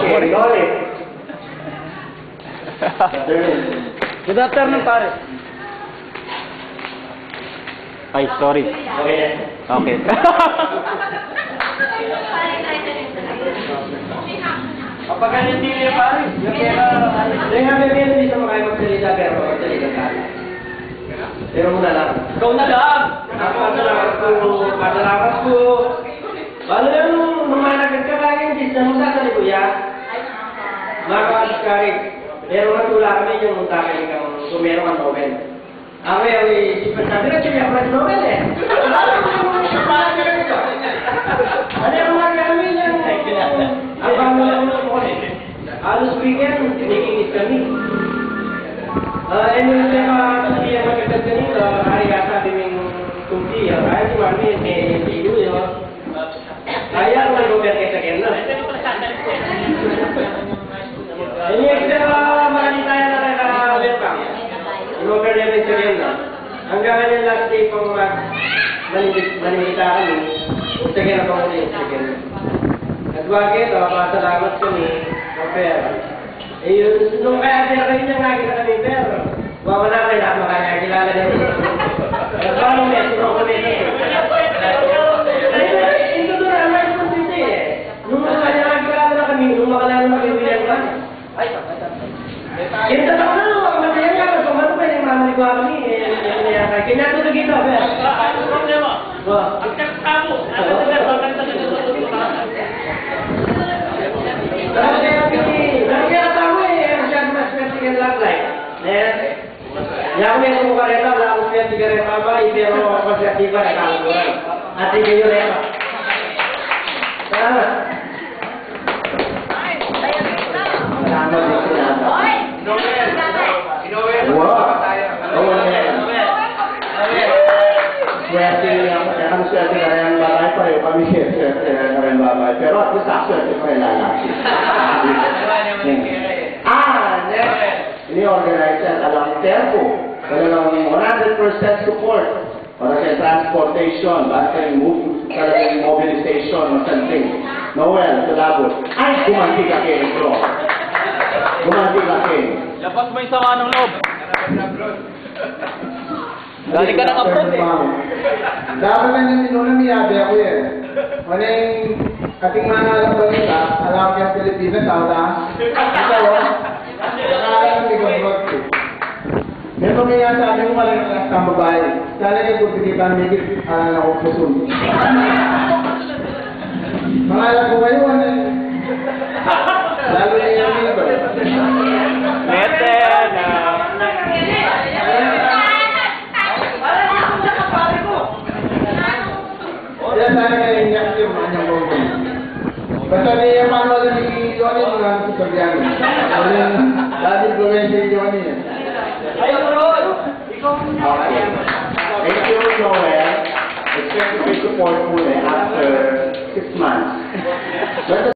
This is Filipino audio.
favorite. Good afternoon, pare. Ay, sorry. Okay. Kapag hindi niya, pare. Yung nga bebe, hindi sa mga magsalita, pero magsalita tayo. Pero muna lang. Ikaw na lang! Pasalamat ko. Paano yan nung managad ka kaging dito na muna sa kuya? Makakaskarig. Pero matula kami yung munta kayo kang sumero ang novel. Ako yung isipin natin na siya yung novel eh. Ano yung mga kami yung abang mo halos weekend, nakikinis kami. Anyway, kasi yung magagad ganito, hari yata din yung kumpi. Kaya si Mami, may sigo yun. Kaya naman yung kayo sa kena. Anyway, pero marami tayo na naka-welcome. Yung kayo rin sa kena. Hanggang ngayon last day pang manimita kami, sa kena pa muli yung sa kena. At bakit, pasalamat kami, pera. Eh, nung kaya sila kayo niya nga kita kami pera. Bawa na kayo lahat makakakilala din. Kaya parang may surong kami ito. Ito doon na, may konsiste eh. Nung makakakilala na kami, nung makalala na kami William ka. Ay, yung tatang na, makamatayang ka. Kung ano pa yung mamali ko kami, kaya natutog ito, pera. Ano problema? Ang kakamo. Yang may kukareta, wala akong siya sigareta ba, pero pasiatiba na kaluran. At hindi yun reta. Salamat. Salamat din sinabi. Wow. Swerte niya, kami swerte na rin ang babay, pareho kami swerte na rin ang babay. Pero at least ako swerte pa rin lalaki. Ini-organize alam tempo. Talagang 100% support para sa transportation, para sa mobilization, masanting. Noel, salabot. Ay, gumanti ka kayo, bro. Gumanti ka kayo. Labas mo yung sama ng loob. Galing ka ng abroad eh. Dapat lang yung tinunamiyabi ako eh. Ano yung ating mga alam balita, alam ko yung Pilipinas, tawta. Ito, nakaalam ng ligabot ko. Meron kaya sabi ko malakas ng babae. Sana yung pagkikitan may ako pusun. Mga alam ko ngayon eh. Lalo na yung libo. Meten! Kaya sana kayo inyak yung kanyang buong. Basta niya yung manual ni Johnny, mga sasagyan. Dati gawin si Johnny eh. Okay. Thank you, Joel. Expect to be support muna after 6 months.